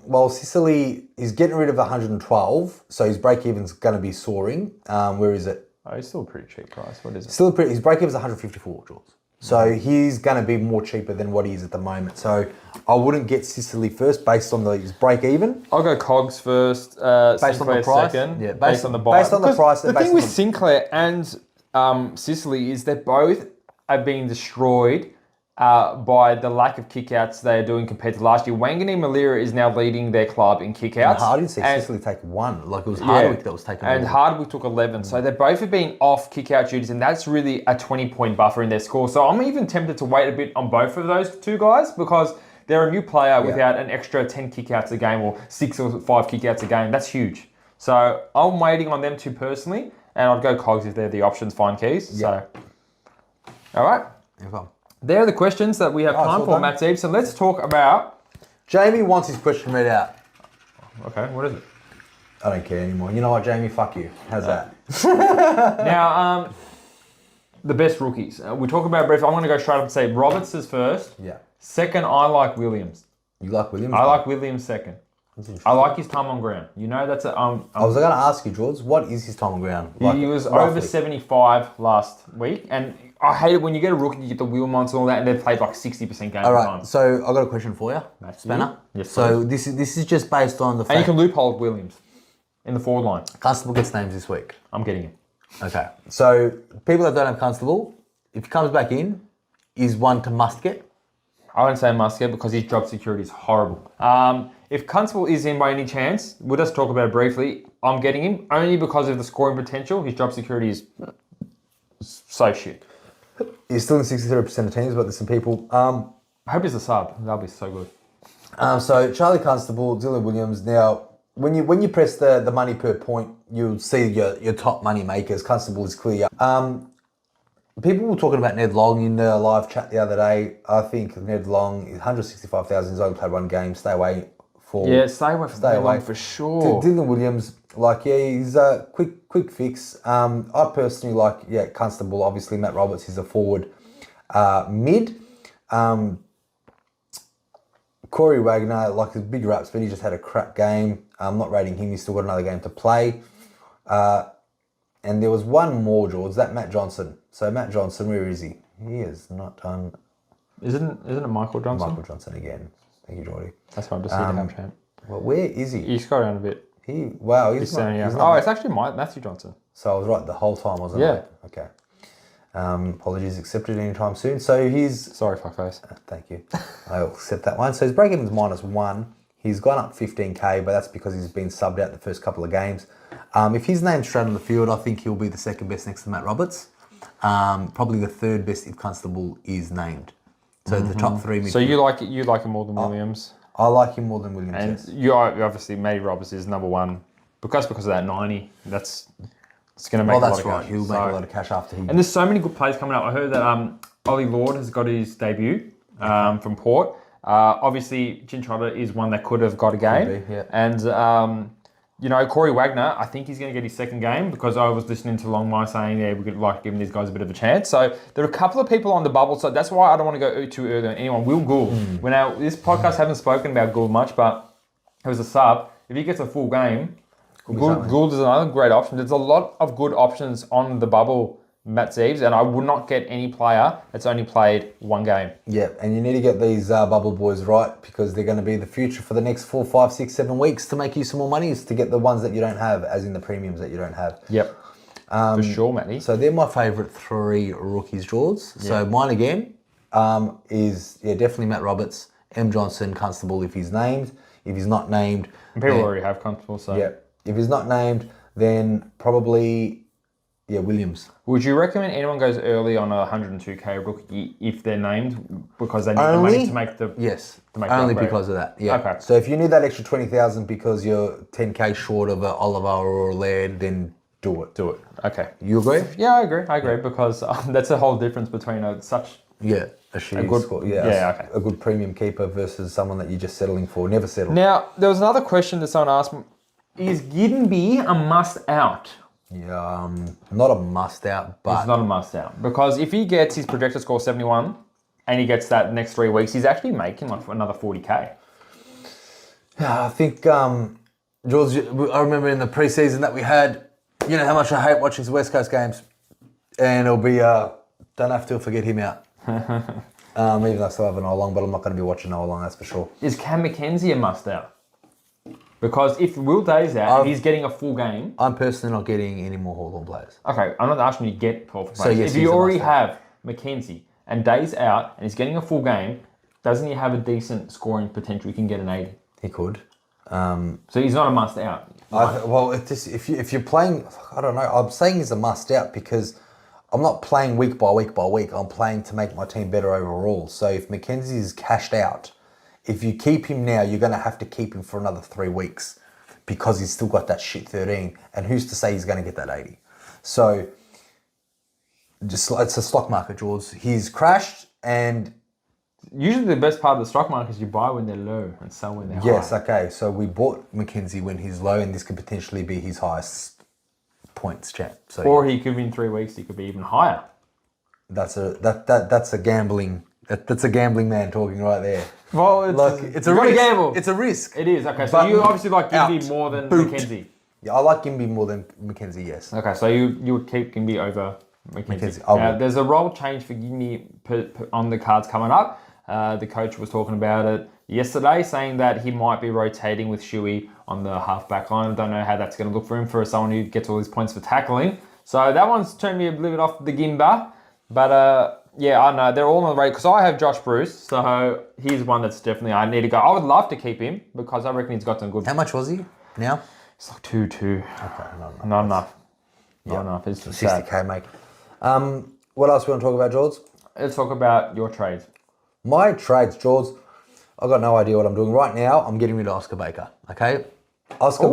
Well, Sicily is getting rid of 112, so his break-even's going to be soaring. Where is it? Oh, he's still a pretty cheap price. What is it? His break-even's 154, George. So he's going to be more cheaper than what he is at the moment. So I wouldn't get Sicily first based on his break-even. I'll go Cogs first, based Sinclair on the price. second. Yeah, based on the buy. Based on the price. The thing with Sinclair and Sicily is they both are being destroyed by the lack of kickouts they are doing compared to last year. Wanganeen Malira is now leading their club in kickouts. I didn't see Sicily take 1. Like, it was Hardwick that was taking And 11. Hardwick took 11. So they both have been off kickout duties, and that's really a 20-point buffer in their score. So I'm even tempted to wait a bit on both of those two guys because they're a new player without an extra 10 kickouts a game or 6 or 5 kickouts a game. That's huge. So I'm waiting on them two personally, and I'd go Cogs if they're the options, find keys. So, all right. There are the questions that we have time for, Matt Zeeb. So let's talk about... Jamie wants his question read out. Okay, what is it? I don't care anymore. You know what, Jamie? Fuck you. How's that? Now, the best rookies. We talk about brief. I'm going to go straight up and say Roberts is first. Yeah. Second, I like Williams. You like Williams? I like Williams second. I like his time on ground. You know, that's a... I was going to ask you, George, what is his time on ground? Like, he was roughly over 75 last week, and I hate it when you get a rookie, you get the wheel months and all that, and they've played like 60% game all right, time. so I've got a question for you, Spanner. Yes, so this is just based on the fact... And you can loophole Williams in the forward line. Constable gets names this week. I'm getting him. Okay, so people that don't have Constable, if he comes back in, is one to must get? I wouldn't say must get because his job security is horrible. If Constable is in by any chance, we'll just talk about it briefly. I'm getting him only because of the scoring potential. His job security is so shit. He's still in 63% of teams, but there's some people. I hope he's a sub. That'll be so good. So Charlie Constable, Dylan Williams. Now, when you press the money per point, you'll see your top money makers. Constable is clear. People were talking about Ned Long in the live chat the other day. I think Ned Long is 165,000. He's only played 1 game. Stay away for... Yeah, stay away from Ned Long for sure. Dylan Williams, he's a quick fix. I personally like, Constable. Obviously, Matt Roberts is a forward mid. Corey Wagner, his big raps, but he just had a crap game. I'm not rating him. He's still got another game to play. And there was one more, George, that Matt Johnson. So Matt Johnson, where is he? He is not done. Isn't it Michael Johnson? Michael Johnson again. Thank you, Geordie. That's what I'm just seeing champ. Well, where is he? He's got around a bit. He's it's actually Matthew Johnson. So I was right the whole time, wasn't I? Yeah. Okay. Apologies accepted anytime soon. So he's... Sorry, fuckface. Thank you. I'll accept that one. So his break-even's -1. He's gone up 15k, but that's because he's been subbed out the first couple of games. If his name's straight on the field, I think he'll be the second best next to Matt Roberts. Probably the third best if Constable is named. So the top 3 midfielders. So you like him more than Williams? I like him more than Williams, and yes. you obviously, Matty Roberts is number 1. Because of that 90, it's going to make a lot of cash. Well, that's right. He'll make a lot of cash after he... And there's so many good players coming up. I heard that Ollie Lord has got his debut from Port. Obviously, Chinchota is one that could have got a game. Yeah. And, Corey Wagner, I think he's going to get his second game because I was listening to Longmire saying, we could giving these guys a bit of a chance. So there are a couple of people on the bubble. So that's why I don't want to go too early on anyone. Will Gould. This podcast haven't spoken about Gould much, but it was a sub. If he gets a full game, Gould is another great option. There's a lot of good options on the bubble, Matt Zeebs, and I would not get any player that's only played 1 game. Yeah, and you need to get these bubble boys right because they're going to be the future for the next 4, 5, 6, 7 weeks to make you some more money is to get the ones that you don't have, as in the premiums that you don't have. Yep, for sure, Matty. So they're my favourite 3 rookies, George. So mine again is definitely Matt Roberts, M. Johnson, Constable if he's named. If he's not named... And people already have Constable, so... Yeah, if he's not named, then probably... Yeah, Williams. Would you recommend anyone goes early on a 102k rookie if they're named because they need the money to make the... Yes, to make only the because of that. Yeah. Okay. So if you need that extra 20,000 because you're 10k short of a Oliver or a Laird, then do it. Do it. Okay. You agree? Yeah, I agree because that's a whole difference between a good premium keeper versus someone that you're just settling for. Never settle. Now, there was another question that someone asked me. Is Giddenby a must-out? Yeah, not a must-out, but... It's not a must-out. Because if he gets his projected score 71 and he gets that next 3 weeks, he's actually making another 40k. Yeah, I think, George, I remember in the pre-season that we had, you know how much I hate watching the West Coast games. And it'll be, don't have to forget him out. Even though I still have an Olong, but I'm not going to be watching Olong, that's for sure. Is Cam McKenzie a must-out? Because if Will Day's out, he's getting a full game. I'm personally not getting any more Hawthorn players. Okay, I'm not asking you to get 12 players. So yes, if you already have McKenzie and Day's out, and he's getting a full game, doesn't he have a decent scoring potential? He can get an 80. He could. So he's not a must out. If you're playing, I don't know. I'm saying he's a must out because I'm not playing week by week by week. I'm playing to make my team better overall. So if Mackenzie's cashed out, if you keep him now, you're going to have to keep him for another 3 weeks because he's still got that shit 13. And who's to say he's going to get that 80? So it's a stock market, George. He's crashed and... Usually the best part of the stock market is you buy when they're low and sell when they're high. Yes, okay. So we bought Mackenzie when he's low and this could potentially be his highest points champ. So or he could be in 3 weeks, he could be even higher. That's a gambling man talking right there. Well, it's a risk. Gamble. It's a risk. It is. Okay, so you obviously like Gimby more than Mackenzie. Yeah, I like Gimby more than Mackenzie, yes. Okay, so you would keep Gimby over Mackenzie. There's a role change for Gimby on the cards coming up. The coach was talking about it yesterday, saying that he might be rotating with Shuey on the half-back line. I don't know how that's going to look for him for someone who gets all his points for tackling. So that one's turned me a little bit off the Gimba. But yeah, I know they're all on the rate because I have Josh Bruce, so he's one that's definitely I need to go. I would love to keep him because I reckon he's got some good. How much was he now? It's like 2-2. Okay, not enough. Not enough. It's just 60k, mate. What else we want to talk about, George? Let's talk about your trades. My trades, George. I've got no idea what I'm doing right now. I'm getting rid of Oscar Baker. Okay, Oscar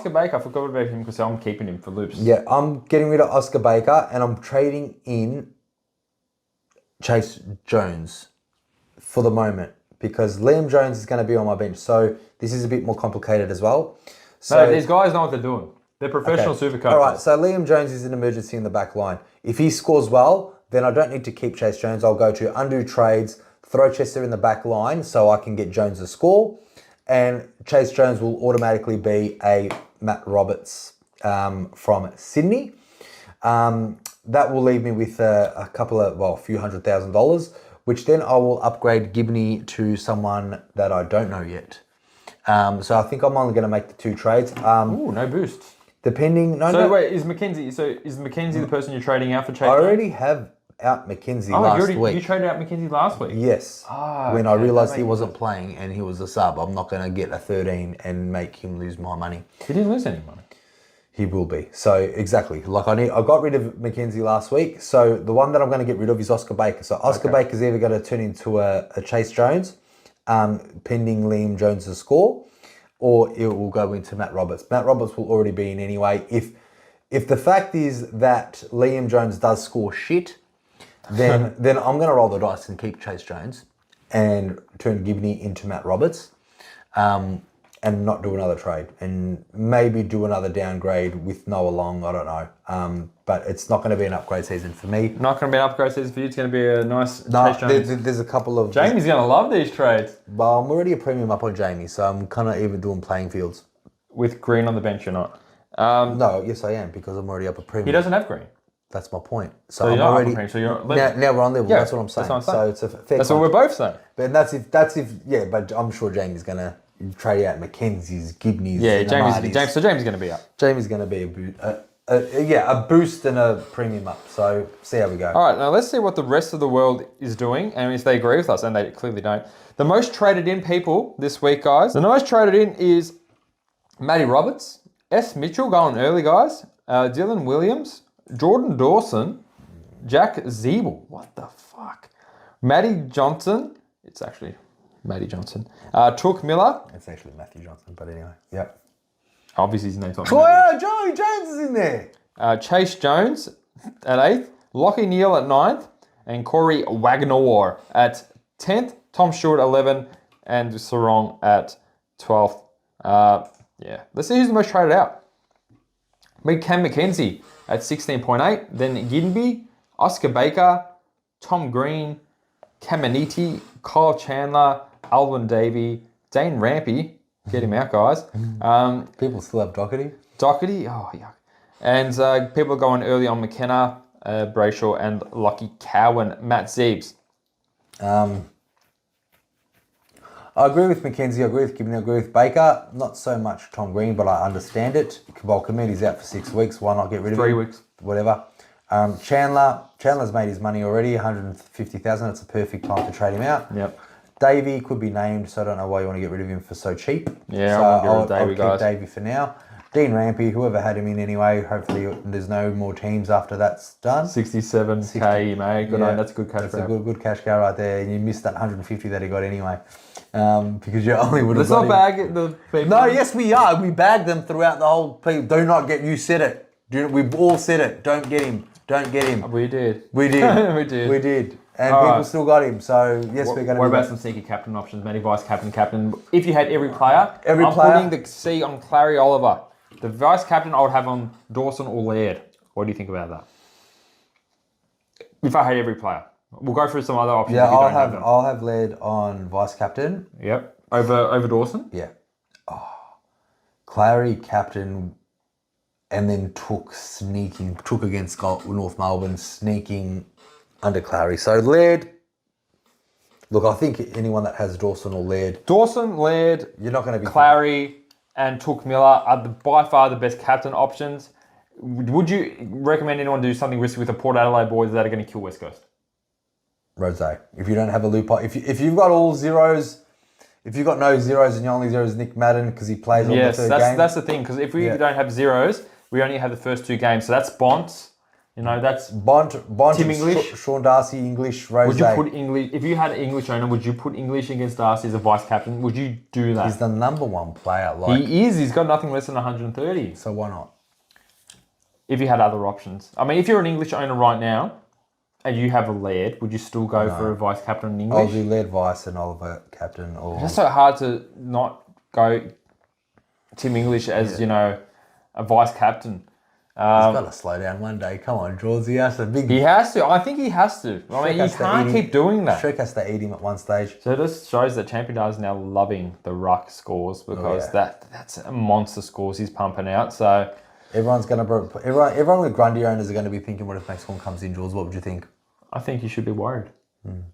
Baker. I forgot about him because I'm keeping him for loops. Yeah, I'm getting rid of Oscar Baker and I'm trading in Chase Jones for the moment because Liam Jones is going to be on my bench. So this is a bit more complicated as well. So these guys know what they're doing. They're professional SuperCoaches. All right, so Liam Jones is an emergency in the back line. If he scores well, then I don't need to keep Chase Jones. I'll go to undo trades, throw Chester in the back line so I can get Jones a score. And Chase Jones will automatically be a Matt Roberts from Sydney. That will leave me with a few $100,000, which then I will upgrade Gibney to someone that I don't know yet. So I think I'm only going to make the 2 trades. No boost. Wait, is Mackenzie the person you're trading out for Chase? I already have out Mackenzie last week. You traded out Mackenzie last week? Yes. When I realised he wasn't playing and he was a sub, I'm not going to get a 13 and make him lose my money. He didn't lose any money. He will be. So exactly. I got rid of Mackenzie last week. So the one that I'm going to get rid of is Oscar Baker. So Oscar Baker's either going to turn into a Chase Jones, pending Liam Jones' score, or it will go into Matt Roberts. Matt Roberts will already be in anyway. If the fact is that Liam Jones does score shit, then I'm going to roll the dice and keep Chase Jones and turn Gibney into Matt Roberts and not do another trade and maybe do another downgrade with Noah Long. I don't know. But it's not going to be an upgrade season for me. Not going to be an upgrade season for you. It's going to be a nice Chase Jones. There's a couple of... Jamie's going to love these trades. Well, I'm already a premium up on Jamie, so I'm kind of even doing playing fields. With Green on the bench or not? No, yes I am because I'm already up a premium. He doesn't have Green. That's my point. So I'm already now we're on level. Yeah, that's what I'm saying. That's what I'm saying. So it's a fair. That's what we're both saying. But but I'm sure Jamie's gonna trade out Mackenzie's, Gibney's. Yeah, Jamie's gonna be up. Jamie's gonna be a boost and a premium up. So see how we go. All right, now let's see what the rest of the world is doing, and if they agree with us, and they clearly don't. The most traded in people this week, guys. The most traded in is Matty Roberts, S. Mitchell going early, guys. Dylan Williams. Jordan Dawson, Jack Zebul, what the fuck? Matty Johnson, it's actually Matty Johnson. Took Miller. It's actually Matthew Johnson, but anyway, yep. Obviously his name's not Joey Jones is in there. Chase Jones at 8th, Lockie Neal at 9th, and Corey Wagner at 10th, Tom Stewart 11th, and Sarong at 12th. Yeah, let's see who's the most traded out. Cam Mackenzie at 16.8, then Ginby, Oscar Baker, Tom Green, Caminiti, Kyle Chandler, Alwyn Davey, Dane Rampy, get him out, guys. People still have Doherty, oh yuck. And people are going early on McKenna, Brayshaw, and Lockie Cowan, Matt Zeebs. I agree with Mackenzie, I agree with Gibney, I agree with Baker. Not so much Tom Green, but I understand it. Well, Committee's out for 6 weeks. Why not get rid of him? 3 weeks. Whatever. Chandler's made his money already, 150,000. That's a perfect time to trade him out. Yep. Davey could be named, so I don't know why you want to get rid of him for so cheap. Yeah, so I'll get rid of Davey, I'll guys. keep Davey for now. Dean Rampy, whoever had him in anyway, hopefully there's no more teams after that's done. 67k, mate. Good on. That's a good cash That's grab. a good cash cow right there. And you missed that 150 that he got anyway. Because you only would have Let's not bag the people. No, yes we are. We bagged them throughout the whole people. Do not get, you said it. We've all said it. Don't get him. Don't get him. We did. We did. We did. We did. And All people right. still got him. So, yes, we're going to What about some sneaky captain options? Matty vice captain. If you had every player, I'm player. putting the C on Clary Oliver. The vice captain I would have on Dawson or Laird. What do you think about that? If I had every player. We'll go through some other options. Yeah, if you don't have them. I'll have Laird on vice captain. Yep. Over Dawson? Yeah. Clary captain, and then took against North Melbourne, sneaking under Clary. So Laird, look, I think anyone that has Dawson or Laird, Dawson, Laird, you're not going to be Clary, and Took Miller are by far the best captain options. Would you recommend anyone do something risky with the Port Adelaide boys that are going to kill West Coast? Rose. If you don't have a loophole, if you've got all zeros, if you've got no zeros and your only zero is Nick Madden because he plays on the third game. That's the thing, because if we don't have zeros, we only have the first two games. So that's Bont. You know, that's Bont, Tim English. Sean Darcy, English, Rose. Would you put English, if you had an English owner, would you put English against Darcy as a vice captain? Would you do that? He's the number one player. He is. He's got nothing less than 130. So why not? If you had other options. I mean, if you're an English owner right now and you have a Laird, would you still go for a vice captain in English? I'll do Laird vice and Oliver captain. Or It's so hard to not go Tim English as, you know, a vice captain. he's got to slow down one day. Come on, George. He has to. I think he has to. I mean, he can't keep doing that. Shrek has to eat him at one stage. So this shows that Champion Data is now loving the ruck scores because that's a monster scores he's pumping out. So everyone with Grundy owners are going to be thinking, what if Max Gorn comes in, Jules? What would you think? I think you should be worried.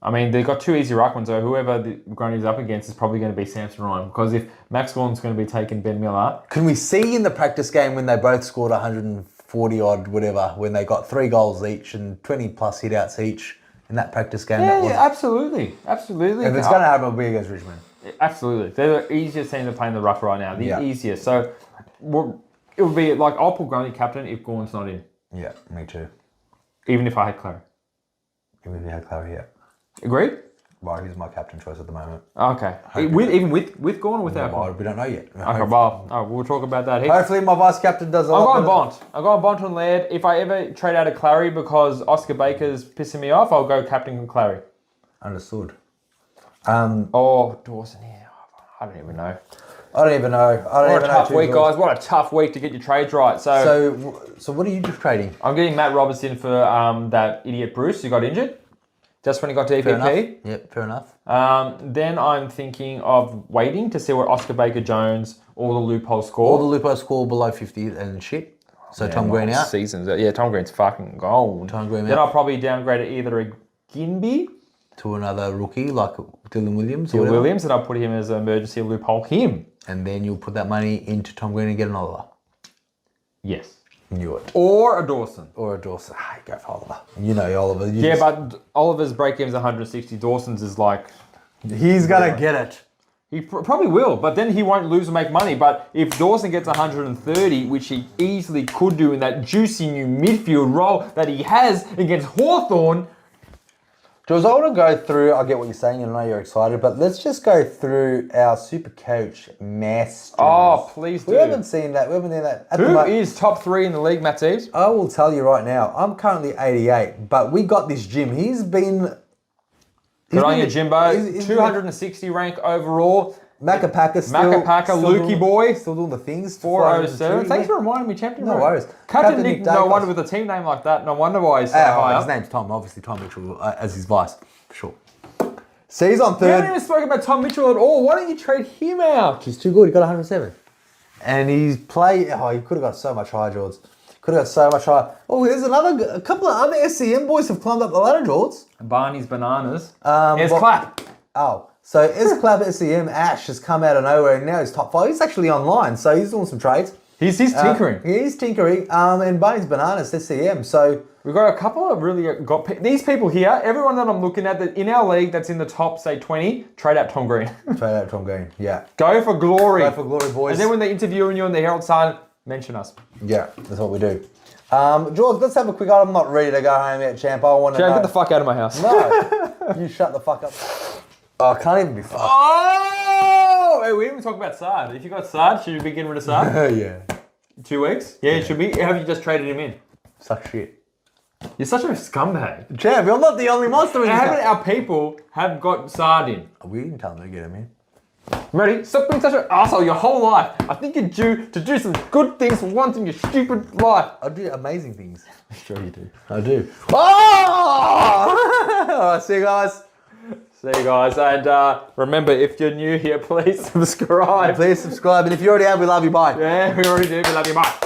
I mean, they've got two easy ruckmans, so whoever the Grundy's up against is probably going to be Samson Ryan, because if Max Gorn's going to be taking Ben Miller... Can we see in the practice game when they both scored 140 odd, whatever, when they got 3 goals each and 20 plus hit outs each in that practice game? Yeah, absolutely. Absolutely. If it's going to happen, it'll be against Richmond. Absolutely. They're the easiest team to play in the ruck right now. The easiest. So it would be like, I'll put Grundy captain if Gorn's not in. Yeah, me too. Even if I had Clary. Even if you had Clary, yeah. Agreed? Well, he's my captain choice at the moment. Okay. Even with Gorn or without Gorn? Well, we don't know yet. Okay, well, we'll talk about that. Hopefully my vice captain does a I'm lot going better. Bont. I'm going Bont on Laird. If I ever trade out of Clary because Oscar Baker's pissing me off, I'll go captain on Clary. Understood. Or Dawson here. I don't even know. I don't even know. What a tough week, guys. What a tough week to get your trades right. So what are you just trading? I'm getting Matt Robertson for that idiot Bruce who got injured. Just when he got to Fair EPP. enough. Yep, fair enough. Then I'm thinking of waiting to see what Oscar Baker-Jones, all the loopholes score. All the loopholes score below 50 and shit. So Tom Green out. Seasons. Yeah, Tom Green's fucking gold. Tom Green Then out. I'll probably downgrade it either a Ginby, To another rookie like Dylan Williams. Dylan Williams, and I'll put him as an emergency loophole. Him. And then you'll put that money into Tom Green and get an Oliver. Yes. Knew it. Or a Dawson. Or a Dawson. Go for Oliver. You know Oliver. But Oliver's break game's 160. Dawson's is like... He's going to get it. He probably will, but then he won't lose and make money. But if Dawson gets 130, which he easily could do in that juicy new midfield role that he has against Hawthorn... Jules, I want to go through, I get what you're saying, and I know you're excited, but let's just go through our SuperCoach Masters. Oh, please do. We haven't seen that. We haven't seen that. Who is top 3 in the league, Matt Teves? I will tell you right now, I'm currently 88, but we got this Jim. He's been... Good on you, Jimbo. 260 rank overall. Macapaka still... Lukey boy. Still doing the things. 407. Thanks for reminding me, Champion. No worries. Captain Nick, no wonder with a team name like that. No wonder why he's so high his up. name's Tom. Obviously, Tom Mitchell as his vice, for sure. So he's on We third. haven't even spoken about Tom Mitchell at all. Why don't you trade him out? He's too good. He got 107. And he's played... Oh, he could have got so much higher, George. Could have got so much higher. Oh, there's a couple of other SCM boys have climbed up the ladder, George. Barney's Bananas. Here's Clap. Oh, so Ez Clap SCM Ash has come out of nowhere and now he's top 5. He's actually online, so he's doing some trades. He's tinkering. He is tinkering. And Bunny's Bananas, SCM. So We've got a couple of these people here, everyone that I'm looking at that in our league that's in the top, say 20, trade out Tom Green. trade out Tom Green. Yeah. Go for glory. Go for glory, boys. And then when they're interviewing you on the Herald Sun, mention us. Yeah, that's what we do. George, let's have a quick. I'm not ready to go home yet, champ. I want to Get the fuck out of my house. No, you shut the fuck up. Oh, I can't even be fucked. Oh! Hey, we didn't even talk about Sard. If you got Sard, should you be getting rid of Sard? Yeah. 2 weeks? Yeah, it should be. Have you just traded him in? Suck shit. You're such a scumbag. Champ, I'm not the only monster in this How many our people have got Sard in? We didn't tell them to get him in. Ready? Stop being such an asshole your whole life. I think you're due to do some good things for once in your stupid life. I do amazing things. Sure you do. I do. Oh! All right, see you guys. See you guys. And remember, if you're new here, please subscribe. Please subscribe. And if you already have, we love you. Bye. Yeah, we already do. We love you. Bye.